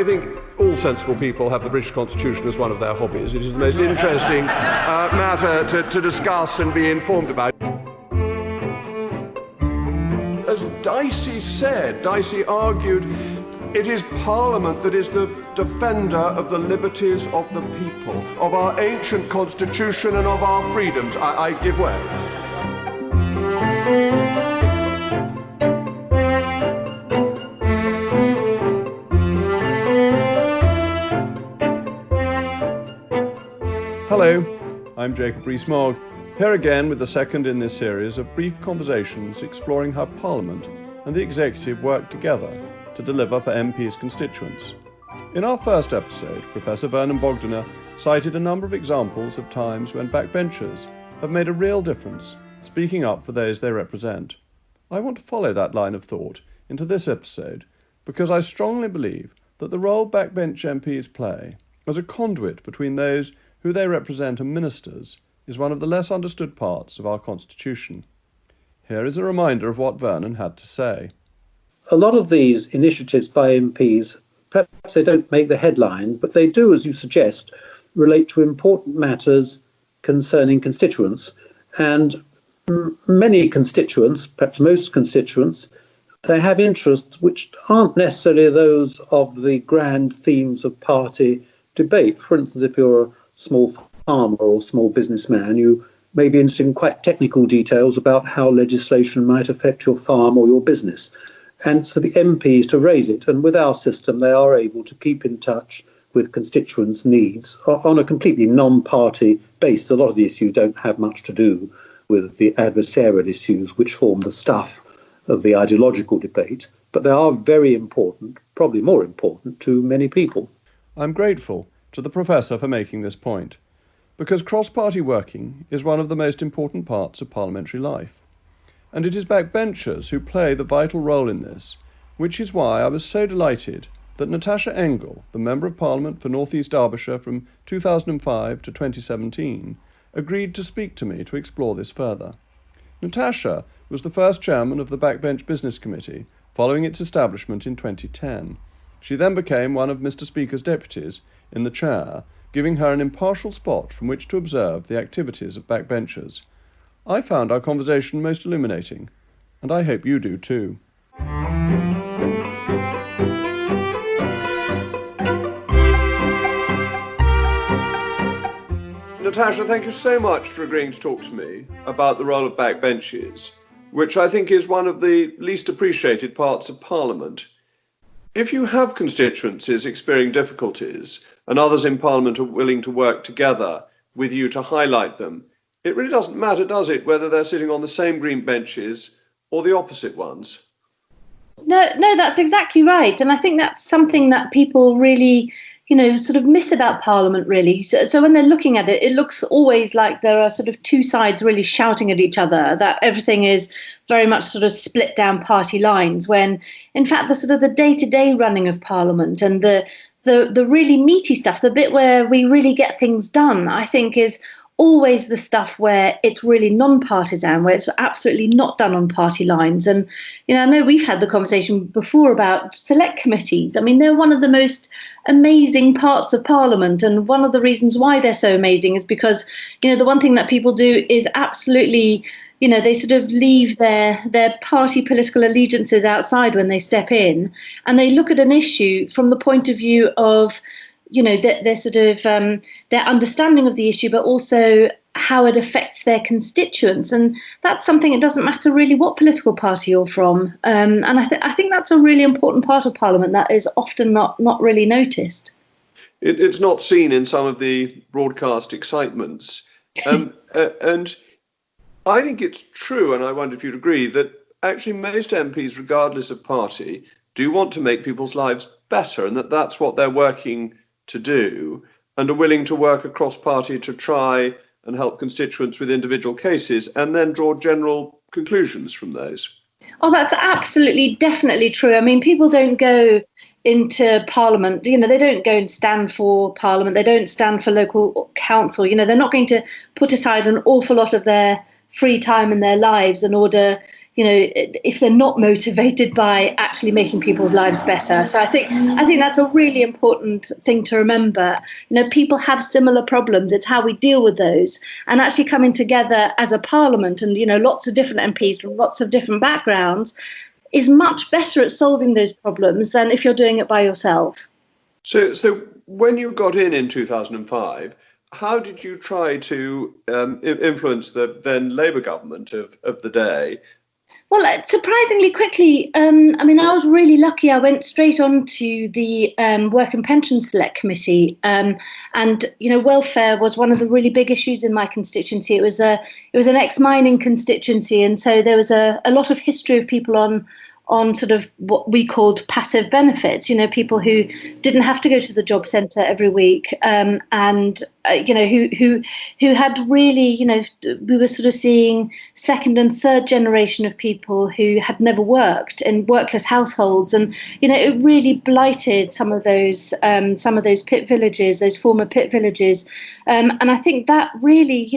I think all sensible people have the British Constitution as one of their hobbies. It is the most interesting matter to discuss and be informed about. As Dicey argued, it is Parliament that is the defender of the liberties of the people, of our ancient Constitution and of our freedoms. I give way. Hello, I'm Jacob Rees-Mogg, here again with the second in this series of brief conversations exploring how Parliament and the Executive work together to deliver for MPs' constituents. In our first episode, Professor Vernon Bogdanor cited a number of examples of times when backbenchers have made a real difference, speaking up for those they represent. I want to follow that line of thought into this episode because I strongly believe that the role backbench MPs play as a conduit between those who they represent and ministers is one of the less understood parts of our Constitution. Here is a reminder of what Vernon had to say. A lot of these initiatives by MPs, perhaps they don't make the headlines, but they do, as you suggest, relate to important matters concerning constituents. And many constituents, perhaps most constituents, they have interests which aren't necessarily those of the grand themes of party debate. For instance, if you're a small farmer or small businessman, you may be interested in quite technical details about how legislation might affect your farm or your business. And so the MPs to raise it, and with our system they are able to keep in touch with constituents' needs on a completely non-party basis. A lot of the issues don't have much to do with the adversarial issues which form the stuff of the ideological debate, but they are very important, probably more important to many people. I'm grateful to the Professor for making this point, because cross-party working is one of the most important parts of parliamentary life. And it is backbenchers who play the vital role in this, which is why I was so delighted that Natascha Engel, the Member of Parliament for North East Derbyshire from 2005 to 2017, agreed to speak to me to explore this further. Natascha was the first chairman of the Backbench Business Committee following its establishment in 2010. She then became one of Mr. Speaker's deputies in the chair, giving her an impartial spot from which to observe the activities of backbenchers. I found our conversation most illuminating, and I hope you do too. Natascha, thank you so much for agreeing to talk to me about the role of backbenches, which I think is one of the least appreciated parts of Parliament. If you have constituencies experiencing difficulties and others in Parliament are willing to work together with you to highlight them, it really doesn't matter, does it, whether they're sitting on the same green benches or the opposite ones? No, that's exactly right. And I think that's something that people really, sort of miss about Parliament, really. So when they're looking at it, it looks always like there are sort of two sides really shouting at each other, that everything is very much sort of split down party lines, when in fact the sort of the day-to-day running of Parliament and the really meaty stuff, the bit where we really get things done, I think is always the stuff where it's really non-partisan, where it's absolutely not done on party lines. And, I know we've had the conversation before about select committees. I mean, they're one of the most amazing parts of Parliament. And one of the reasons why they're so amazing is because, the one thing that people do is absolutely, they sort of leave their party political allegiances outside when they step in, and they look at an issue from the point of view of their sort of their understanding of the issue, but also how it affects their constituents. And that's something, it doesn't matter really what political party you're from. And I think that's a really important part of Parliament that is often not really noticed. It's not seen in some of the broadcast excitements. And I think it's true, and I wonder if you'd agree, that actually most MPs, regardless of party, do want to make people's lives better, and that's what they're working to do, and are willing to work across party to try and help constituents with individual cases and then draw general conclusions from those. Oh, that's absolutely, definitely true. I mean, people don't go into Parliament, they don't go and stand for Parliament, they don't stand for local council, they're not going to put aside an awful lot of their free time in their lives in order, if they're not motivated by actually making people's lives better. So I think that's a really important thing to remember. People have similar problems. It's how we deal with those, and actually coming together as a parliament and lots of different MPs from lots of different backgrounds is much better at solving those problems than if you're doing it by yourself. So when you got in 2005, how did you try to influence the then Labour government of the day? Well, surprisingly quickly. I I was really lucky. I went straight on to the Work and Pension Select Committee, and welfare was one of the really big issues in my constituency. It was an ex-mining constituency, and so there was a lot of history of people on sort of what we called passive benefits, people who didn't have to go to the job centre every week, and who had really, we were sort of seeing second and third generation of people who had never worked in workless households, and it really blighted some of those pit villages, those former pit villages, and I think that really,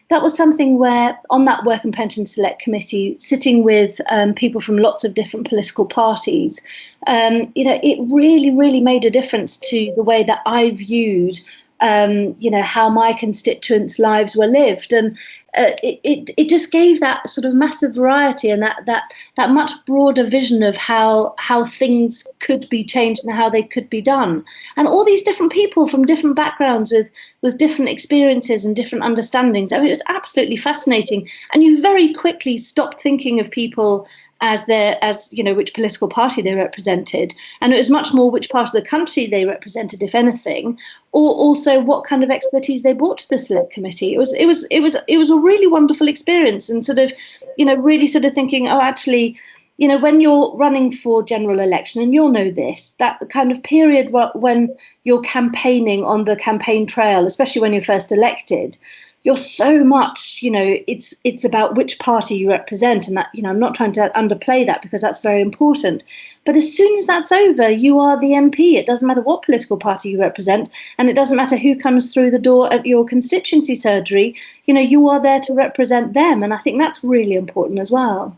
that was something where on that Work and Pension Select Committee, sitting with people from lots of different political parties, it really, really made a difference to the way that I viewed, how my constituents' lives were lived, and it just gave that sort of massive variety and that much broader vision of how things could be changed and how they could be done. And all these different people from different backgrounds with different experiences and different understandings. I mean, it was absolutely fascinating. And you very quickly stopped thinking of people as which political party they represented, and it was much more which part of the country they represented, if anything, or also what kind of expertise they brought to the select committee. It was a really wonderful experience, and sort of really sort of thinking, oh, actually, when you're running for general election, and you'll know this, that kind of period when you're campaigning on the campaign trail, especially when you're first elected, you're so much, it's about which party you represent. And that, I'm not trying to underplay that because that's very important. But as soon as that's over, you are the MP. It doesn't matter what political party you represent. And it doesn't matter who comes through the door at your constituency surgery. You are there to represent them. And I think that's really important as well.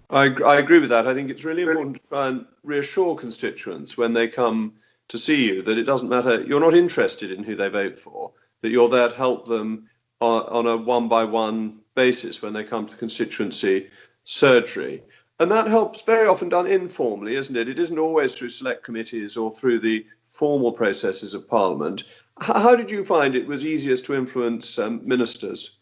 I agree with that. I think it's really important to try and reassure constituents when they come to see you that it doesn't matter. You're not interested in who they vote for, that you're there to help them on a one-by-one basis when they come to constituency surgery. And that help's very often done informally, isn't it? It isn't always through select committees or through the formal processes of Parliament. How did you find it was easiest to influence ministers?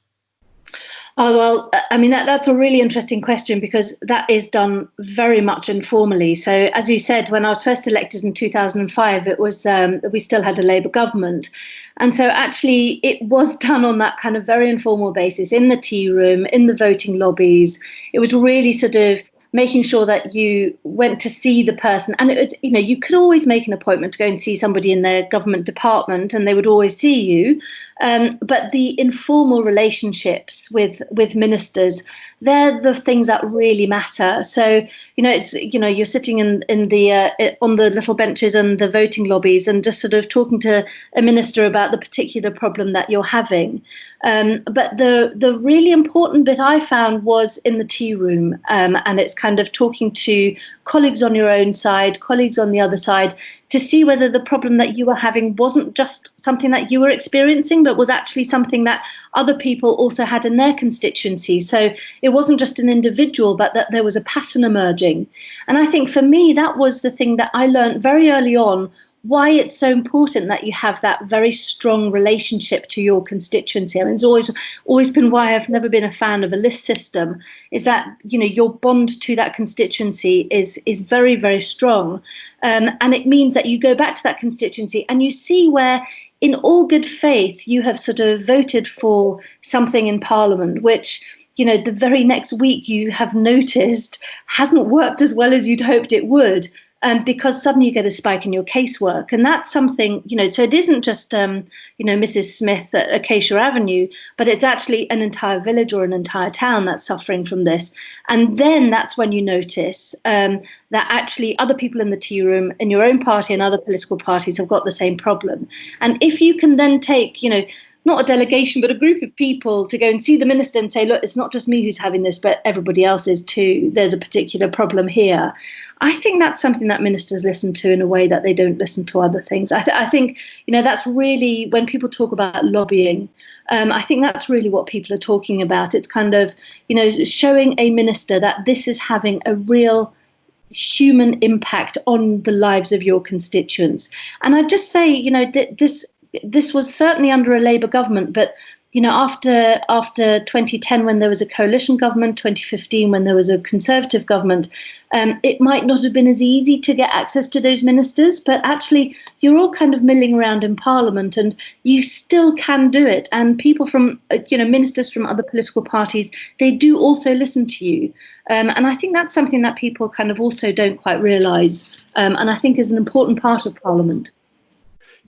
Oh, well, I mean, that's a really interesting question because that is done very much informally. So, as you said, when I was first elected in 2005, it was we still had a Labour government. And so actually it was done on that kind of very informal basis in the tea room, in the voting lobbies. It was really sort of making sure that you went to see the person. And it was, you could always make an appointment to go and see somebody in their government department and they would always see you. But the informal relationships with ministers, they're the things that really matter. So, it's, you're sitting in the on the little benches and the voting lobbies and just sort of talking to a minister about the particular problem that you're having. But the really important bit I found was in the tea room, and it's kind of talking to colleagues on your own side, colleagues on the other side, to see whether the problem that you were having wasn't just something that you were experiencing, but was actually something that other people also had in their constituency. So it wasn't just an individual, but that there was a pattern emerging. And I think for me, that was the thing that I learned very early on, why it's so important that you have that very strong relationship to your constituency. I mean, it's always been why I've never been a fan of a list system, is that, your bond to that constituency is very, very strong. And it means that you go back to that constituency and you see where, in all good faith, you have sort of voted for something in Parliament, which, the very next week you have noticed hasn't worked as well as you'd hoped it would. Because suddenly you get a spike in your casework. And that's something, so it isn't just, Mrs. Smith at Acacia Avenue, but it's actually an entire village or an entire town that's suffering from this. And then that's when you notice that actually other people in the tea room, in your own party and other political parties have got the same problem. And if you can then take, not a delegation, but a group of people to go and see the minister and say, look, it's not just me who's having this, but everybody else is too. There's a particular problem here. I think that's something that ministers listen to in a way that they don't listen to other things. I think, that's really, when people talk about lobbying, I think that's really what people are talking about. It's kind of, showing a minister that this is having a real human impact on the lives of your constituents. And I'd just say, this was certainly under a Labour government, but after 2010, when there was a coalition government, 2015, when there was a Conservative government, it might not have been as easy to get access to those ministers, but actually you're all kind of milling around in Parliament and you still can do it. And people from, ministers from other political parties, they do also listen to you. And I think that's something that people kind of also don't quite realise, and I think is an important part of Parliament.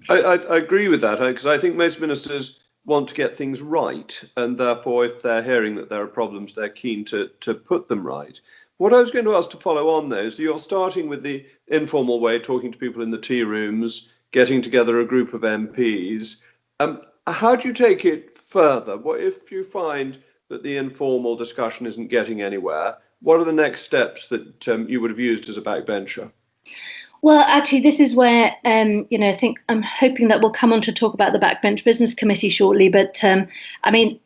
I agree with that, because I think most ministers want to get things right, and therefore if they're hearing that there are problems, they're keen to put them right. What I was going to ask to follow on though is you're starting with the informal way, talking to people in the tea rooms, getting together a group of MPs. How do you take it further? What if you find that the informal discussion isn't getting anywhere? What are the next steps that you would have used as a backbencher? Well, actually, this is where, I think I'm hoping that we'll come on to talk about the Backbench Business Committee shortly. But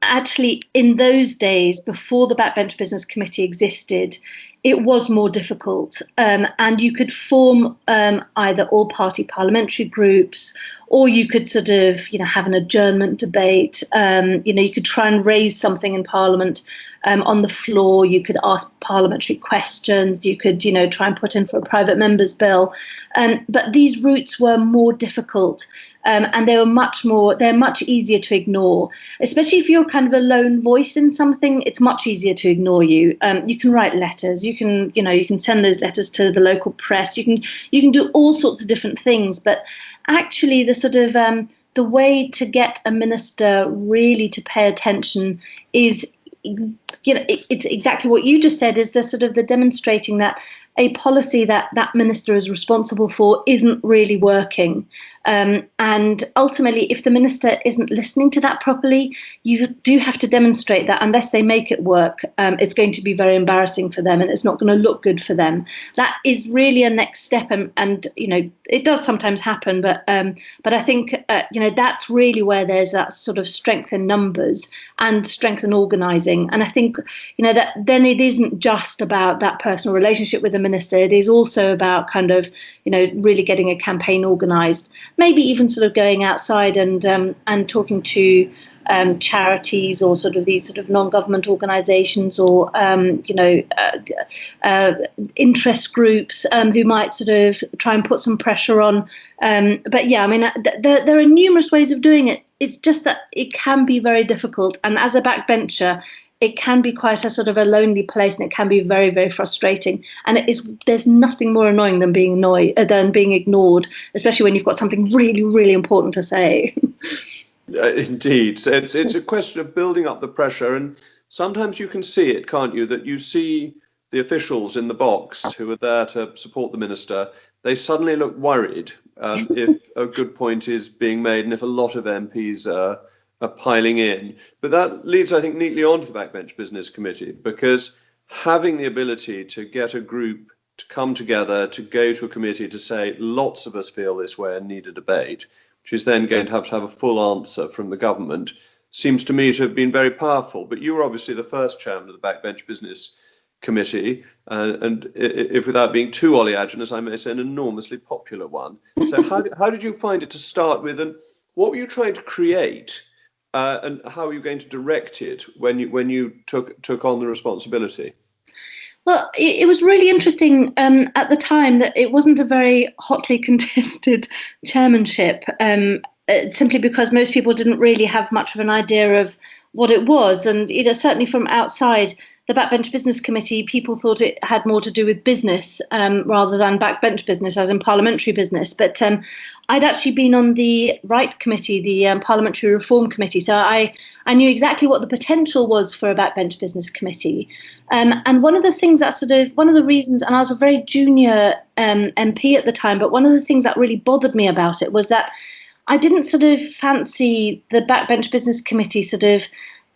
actually, in those days, before the Backbench Business Committee existed, it was more difficult. And you could form either all-party parliamentary groups, or you could sort of, have an adjournment debate. You could try and raise something in Parliament on the floor. You could ask parliamentary questions. You could, try and put in for a private member's bill. But these routes were more difficult. And they're much easier to ignore, especially if you're kind of a lone voice in something. It's much easier to ignore you. You can write letters. You can send those letters to the local press. You can do all sorts of different things. But actually, the sort of the way to get a minister really to pay attention is, it's exactly what you just said, is the sort of the demonstrating that a policy that minister is responsible for isn't really working. And ultimately, if the minister isn't listening to that properly, you do have to demonstrate that unless they make it work, it's going to be very embarrassing for them and it's not going to look good for them. That is really a next step. And it does sometimes happen, but I think, that's really where there's that sort of strength in numbers and strength in organising. And I think, that then it isn't just about that personal relationship with the minister. It is also about kind of, really getting a campaign organised, maybe even sort of going outside and talking to charities or sort of these sort of non-government organisations or, interest groups who might sort of try and put some pressure on. But yeah, I mean, there are numerous ways of doing it. It's just that it can be very difficult. And as a backbencher, it can be quite a sort of a lonely place, and it can be very, very frustrating. And there's nothing more annoying than being ignored, especially when you've got something really, really important to say. Indeed. So it's a question of building up the pressure. And sometimes you can see it, can't you, that you see the officials in the box who are there to support the minister. They suddenly look worried if a good point is being made and if a lot of MPs are piling in. But that leads, I think, neatly on to the Backbench Business Committee, because having the ability to get a group to come together, to go to a committee to say, lots of us feel this way and need a debate, which is then going to have a full answer from the government, seems to me to have been very powerful. But you were obviously the first chairman of the Backbench Business Committee, and if without being too oleaginous, I may say an enormously popular one. So how did you find it to start with, and what were you trying to create? And how are you going to direct it when you took on the responsibility? Well, it was really interesting at the time that it wasn't a very hotly contested chairmanship, simply because most people didn't really have much of an idea of what it was. And certainly from outside the Backbench Business Committee, people thought it had more to do with business rather than backbench business, as in parliamentary business. But I'd actually been on the Right Committee, the Parliamentary Reform Committee, so I knew exactly what the potential was for a Backbench Business Committee. And one of the things one of the reasons, and I was a very junior MP at the time, but one of the things that really bothered me about it was that I didn't sort of fancy the Backbench Business Committee sort of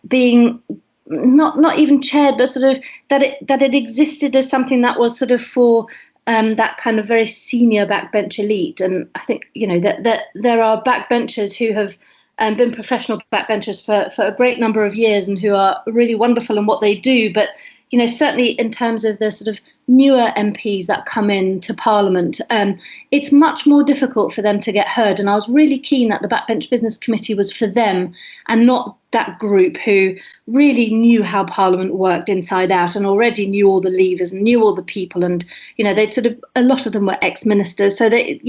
being not even chaired, but sort of that it existed as something that was sort of for that kind of very senior backbench elite. And I think, that there are backbenchers who have been professional backbenchers for a great number of years and who are really wonderful in what they do. But, certainly in terms of the sort of newer MPs that come into Parliament, it's much more difficult for them to get heard. And I was really keen that the Backbench Business Committee was for them and not that group who really knew how Parliament worked inside out and already knew all the levers and knew all the people. And, they sort of, a lot of them were ex-ministers. So they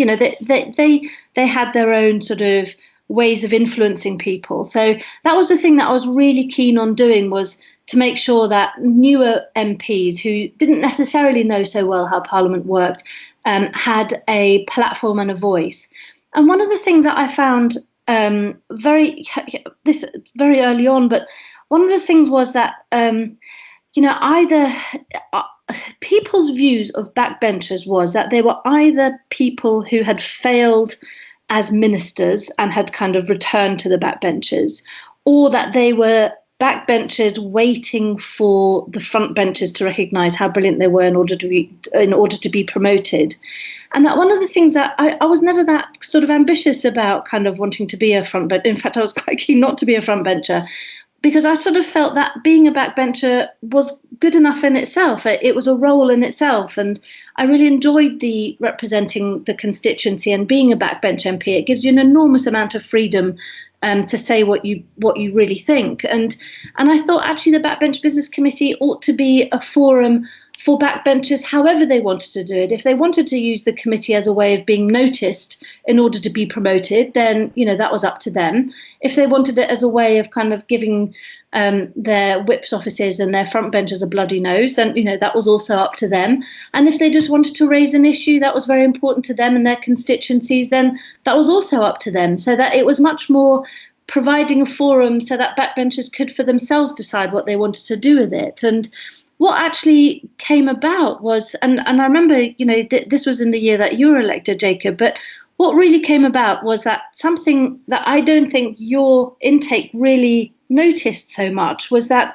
had their own sort of ways of influencing people. So that was the thing that I was really keen on doing, was to make sure that newer MPs who didn't necessarily know so well how Parliament worked had a platform and a voice. And one of the things that I found very early on, but one of the things was that people's views of backbenchers was that they were either people who had failed as ministers and had kind of returned to the backbenchers, or that they were backbenchers waiting for the front benchers to recognise how brilliant they were in order to be promoted. And that one of the things that I was never that sort of ambitious about kind of wanting to be a front bencher. In fact, I was quite keen not to be a front bencher, because I sort of felt that being a backbencher was good enough in itself. It was a role in itself. And I really enjoyed representing the constituency and being a backbench MP. It gives you an enormous amount of freedom to say what you really think. And I thought actually the Backbench Business Committee ought to be a forum for backbenchers, however they wanted to do it. If they wanted to use the committee as a way of being noticed in order to be promoted, then that was up to them. If they wanted it as a way of kind of giving their whips offices and their front benchers a bloody nose, then that was also up to them. And if they just wanted to raise an issue that was very important to them and their constituencies, then that was also up to them. So that it was much more providing a forum so that backbenchers could for themselves decide what they wanted to do with it. And what actually came about was, and I remember, this was in the year that you were elected, Jacob, but what really came about was that something that I don't think your intake really noticed so much was that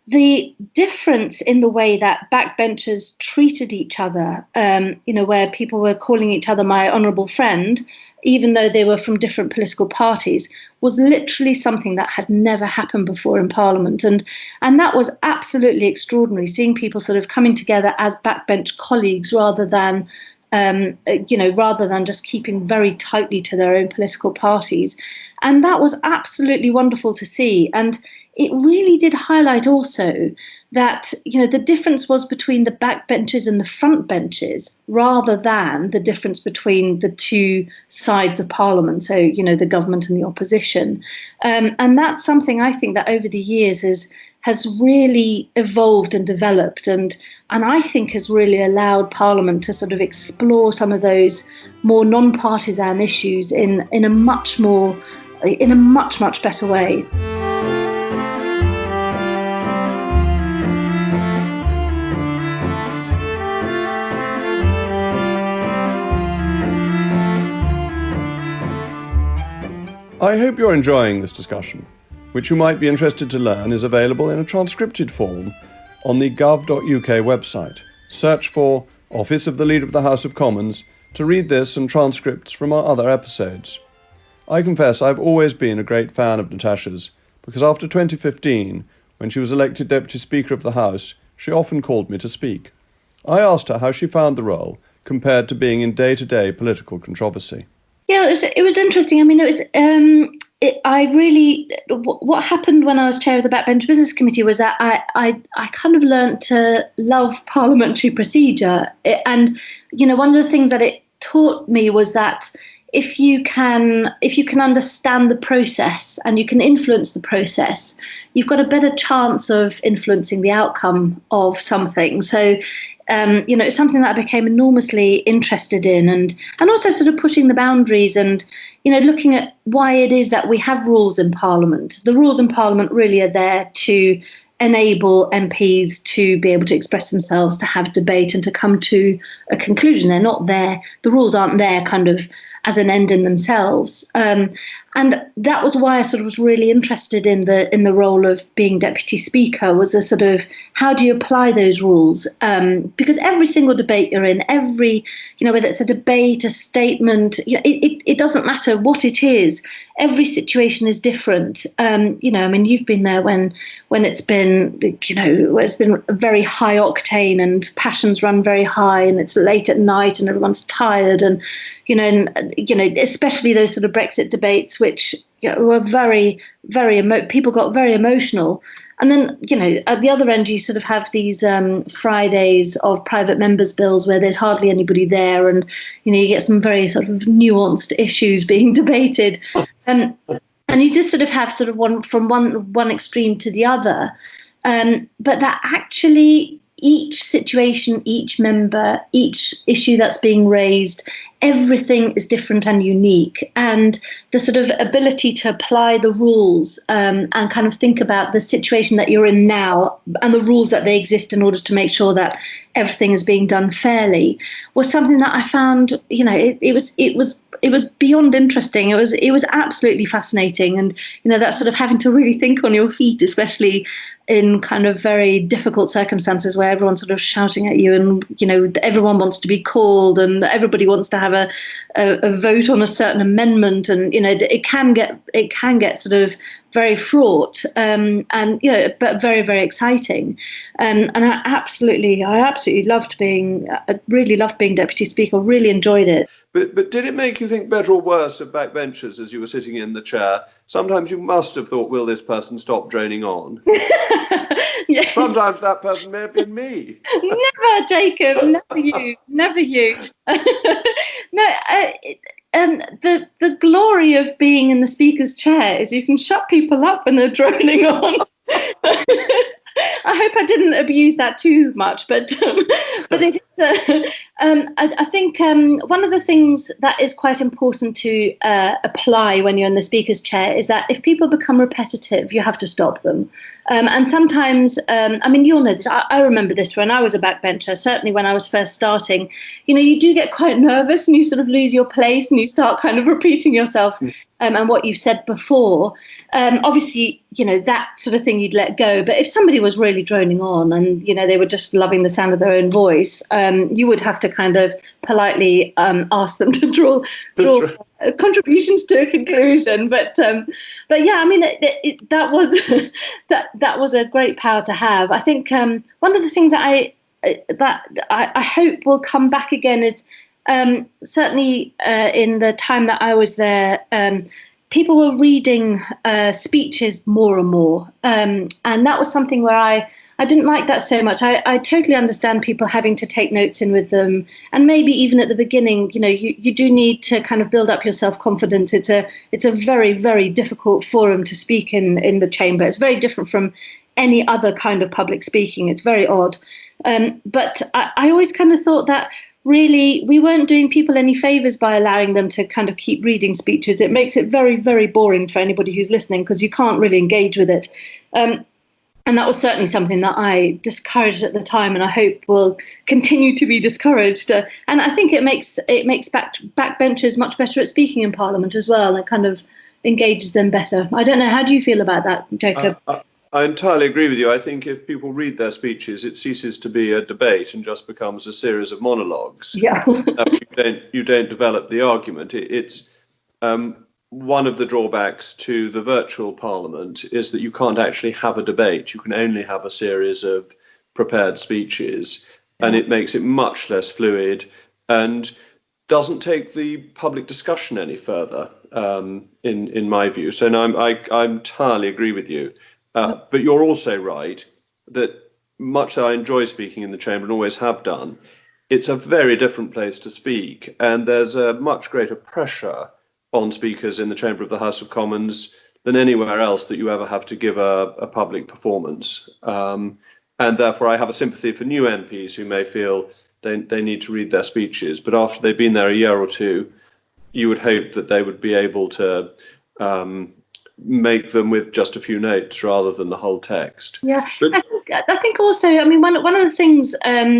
the difference in the way that backbenchers treated each other, where people were calling each other my honourable friend, even though they were from different political parties, was literally something that had never happened before in Parliament. And that was absolutely extraordinary, seeing people sort of coming together as backbench colleagues rather than just keeping very tightly to their own political parties. And that was absolutely wonderful to see. And it really did highlight also that, the difference was between the backbenchers and the front benches rather than the difference between the two sides of Parliament, so, the government and the opposition. And that's something I think that over the years has really evolved and developed, and I think has really allowed Parliament to sort of explore some of those more non-partisan issues in a much better way. I hope you're enjoying this discussion, which you might be interested to learn is available in a transcripted form on the gov.uk website. Search for Office of the Leader of the House of Commons to read this and transcripts from our other episodes. I confess I've always been a great fan of Natascha's, because after 2015, when she was elected Deputy Speaker of the House, she often called me to speak. I asked her how she found the role compared to being in day-to-day political controversy. Yeah, it was interesting. I mean, what happened when I was chair of the Backbench Business Committee was that I kind of learned to love parliamentary procedure. And, one of the things that it taught me was that if you can understand the process and you can influence the process, you've got a better chance of influencing the outcome of something. So, it's something that I became enormously interested in, and also sort of pushing the boundaries and, looking at why it is that we have rules in Parliament. The rules in Parliament really are there to enable MPs to be able to express themselves, to have debate and to come to a conclusion. They're not there, the rules aren't there kind of as an end in themselves. And that was why I sort of was really interested in the role of being deputy speaker, was a sort of, how do you apply those rules? Because every single debate you're in, whether it's a debate, a statement, it doesn't matter what it is. Every situation is different. You've been there when it's been, where it's been very high octane and passions run very high and it's late at night and everyone's tired and, especially those sort of Brexit debates, which were very, people got very emotional. And then, at the other end, you sort of have these Fridays of private members' bills where there's hardly anybody there. And, you get some very sort of nuanced issues being debated. And you just sort of have sort of one extreme to the other. But that actually each situation, each member, each issue that's being raised, everything is different and unique. And the sort of ability to apply the rules and kind of think about the situation that you're in now and the rules that they exist in order to make sure that everything is being done fairly was something that I found, it was beyond interesting. It was absolutely fascinating. And, that sort of having to really think on your feet, especially in kind of very difficult circumstances where everyone's sort of shouting at you and, everyone wants to be called and everybody wants to have a vote on a certain amendment. And, it can get sort of very fraught but very, very exciting. And I absolutely really loved being deputy speaker, really enjoyed it. But did it make you think better or worse of backbenchers as you were sitting in the chair? Sometimes you must have thought, will this person stop droning on? Yeah. Sometimes that person may have been me. Never, Jacob, never you. No, the glory of being in the speaker's chair is you can shut people up when they're droning on. I hope I didn't abuse that too much, but it is. I think one of the things that is quite important to apply when you're in the speaker's chair is that if people become repetitive, you have to stop them. And sometimes, you'll know this. I remember this when I was a backbencher. Certainly, when I was first starting, you do get quite nervous and you sort of lose your place and you start kind of repeating yourself. And what you've said before, obviously, that sort of thing you'd let go. But if somebody was really droning on and, they were just loving the sound of their own voice, you would have to kind of politely ask them to draw contributions to a conclusion. But yeah, that was that was a great power to have. I think one of the things that I hope will come back again is, certainly in the time that I was there, people were reading speeches more and more. And that was something where I didn't like that so much. I totally understand people having to take notes in with them. And maybe even at the beginning, you do need to kind of build up your self-confidence. It's a very, very difficult forum to speak in the chamber. It's very different from any other kind of public speaking. It's very odd. But I always kind of thought that really, we weren't doing people any favours by allowing them to kind of keep reading speeches. It makes it very, very boring for anybody who's listening because you can't really engage with it. And that was certainly something that I discouraged at the time, and I hope will continue to be discouraged. And I think it makes backbenchers much better at speaking in Parliament as well, and kind of engages them better. I don't know. How do you feel about that, Jacob? I entirely agree with you. I think if people read their speeches, it ceases to be a debate and just becomes a series of monologues. Yeah. You don't develop the argument. It's one of the drawbacks to the virtual parliament is that you can't actually have a debate. You can only have a series of prepared speeches, and it makes it much less fluid and doesn't take the public discussion any further, in my view. So no, I entirely agree with you. But you're also right that much that I enjoy speaking in the chamber and always have done, it's a very different place to speak, and there's a much greater pressure on speakers in the chamber of the House of Commons than anywhere else that you ever have to give a public performance. And therefore I have a sympathy for new MPs who may feel they need to read their speeches, but after they've been there a year or two, you would hope that they would be able to make them with just a few notes rather than the whole text. Yeah, But I think also, I mean, one of the things,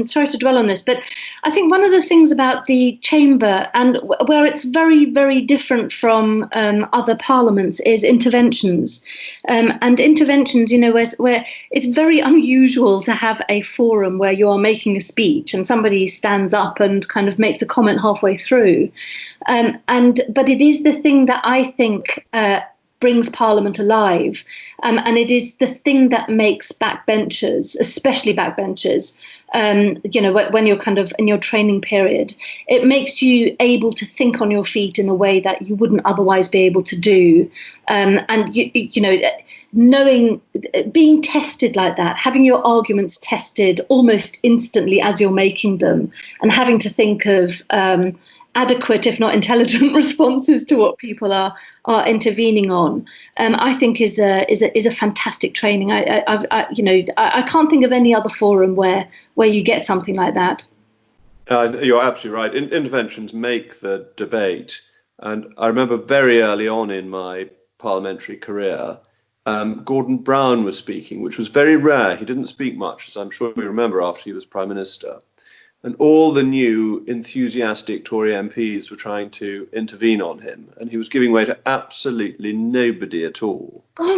sorry to dwell on this, but I think one of the things about the chamber and where it's very, very different from other parliaments is interventions. And interventions, you know, where it's very unusual to have a forum where you are making a speech and somebody stands up and kind of makes a comment halfway through. But it is the thing that I think brings Parliament alive. And it is the thing that makes backbenchers, especially backbenchers, you know, when you're kind of in your training period, it makes you able to think on your feet in a way that you wouldn't otherwise be able to do. And, you know, knowing, being tested like that, having your arguments tested almost instantly as you're making them, and having to think of adequate, if not intelligent, responses to what people are intervening on, I think is a fantastic training. I can't think of any other forum where you get something like that. You're absolutely right. Interventions make the debate, and I remember very early on in my parliamentary career, Gordon Brown was speaking, which was very rare. He didn't speak much, as I'm sure you remember, after he was Prime Minister. And all the new enthusiastic Tory MPs were trying to intervene on him, and he was giving way to absolutely nobody at all. Oh,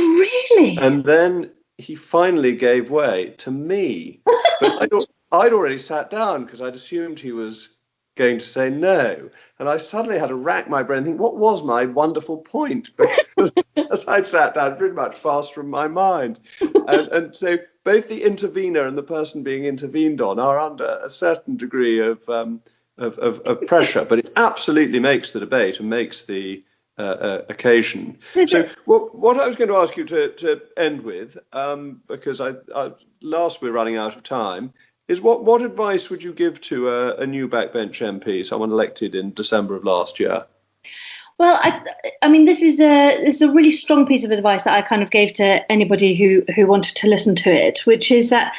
really? And then he finally gave way to me. But I'd already sat down because I'd assumed he was going to say no. And I suddenly had to rack my brain and think, what was my wonderful point? Because as I sat down, pretty much passed from my mind. And so both the intervener and the person being intervened on are under a certain degree of pressure, but it absolutely makes the debate and makes the occasion. So what I was going to ask you to end with, because last we're running out of time, is what advice would you give to a new backbench MP, someone elected in December of last year? Well, I mean, this is a really strong piece of advice that I kind of gave to anybody who wanted to listen to it, which is that,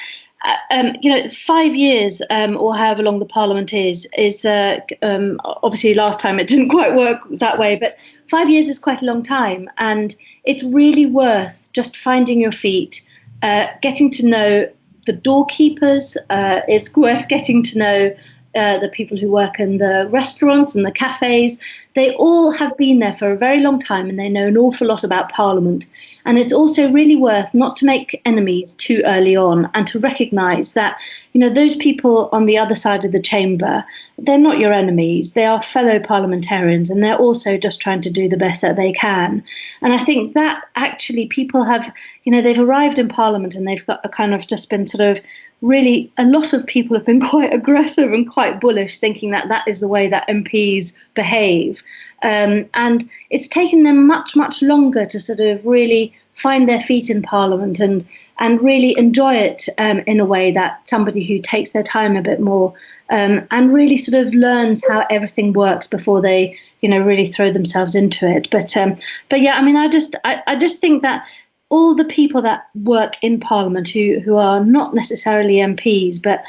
5 years or however long the Parliament is obviously last time it didn't quite work that way, but 5 years is quite a long time, and it's really worth just finding your feet, getting to know the doorkeepers. It's worth getting to know the people who work in the restaurants and the cafes. They all have been there for a very long time and they know an awful lot about Parliament. And it's also really worth not to make enemies too early on, and to recognise that, you know, those people on the other side of the chamber, they're not your enemies. They are fellow parliamentarians, and they're also just trying to do the best that they can. And I think that actually people have, you know, they've arrived in Parliament and they've got a kind of just been sort of really, a lot of people have been quite aggressive and quite bullish, thinking that that is the way that MPs behave. And it's taken them much, much longer to sort of really find their feet in Parliament and really enjoy it in a way that somebody who takes their time a bit more and really sort of learns how everything works before they, you know, really throw themselves into it. But yeah, I mean, I just think that all the people that work in Parliament who are not necessarily MPs, but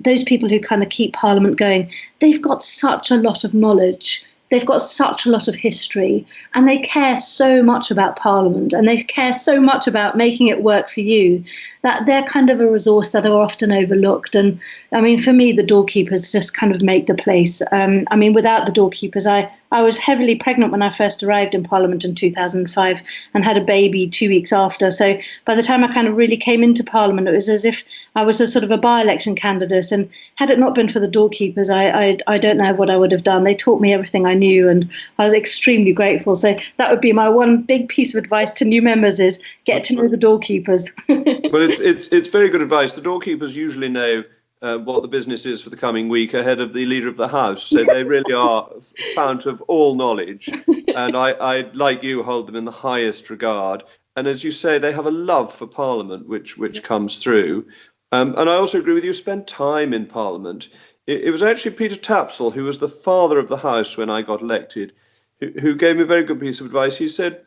those people who kind of keep Parliament going, they've got such a lot of knowledge. They've got such a lot of history, and they care so much about Parliament, and they care so much about making it work for you, that they're kind of a resource that are often overlooked. And I mean, for me, the doorkeepers just kind of make the place. I mean, without the doorkeepers, I was heavily pregnant when I first arrived in Parliament in 2005 and had a baby 2 weeks after. So by the time I kind of really came into Parliament, it was as if I was a sort of a by-election candidate. And had it not been for the doorkeepers, I don't know what I would have done. They taught me everything I knew, and I was extremely grateful. So that would be my one big piece of advice to new members: is get to know the doorkeepers. Well, it's very good advice. The doorkeepers usually know what the business is for the coming week ahead of the Leader of the House. So they really are fount of all knowledge. And I, like you, hold them in the highest regard. And as you say, they have a love for Parliament, which comes through. And I also agree with you, spend time in Parliament. It was actually Peter Tapsell, who was the father of the House when I got elected, who gave me a very good piece of advice. He said,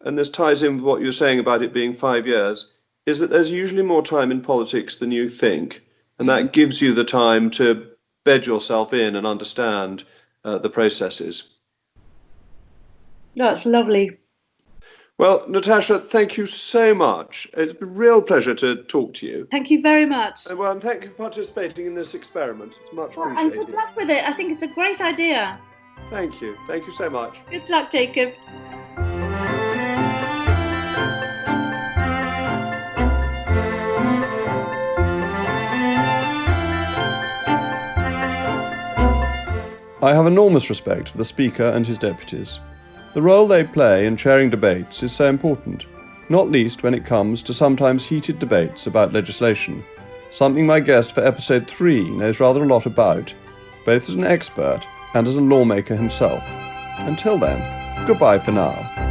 and this ties in with what you're saying about it being 5 years, is that there's usually more time in politics than you think. And that gives you the time to bed yourself in and understand the processes. That's lovely. Well, Natascha, thank you so much. It's been a real pleasure to talk to you. Thank you very much. Well, and thank you for participating in this experiment. It's much And appreciated. good luck with it. I think it's a great idea. Thank you. Thank you so much. Good luck, Jacob. I have enormous respect for the Speaker and his deputies. The role they play in chairing debates is so important, not least when it comes to sometimes heated debates about legislation, something my guest for episode 3 knows rather a lot about, both as an expert and as a lawmaker himself. Until then, goodbye for now.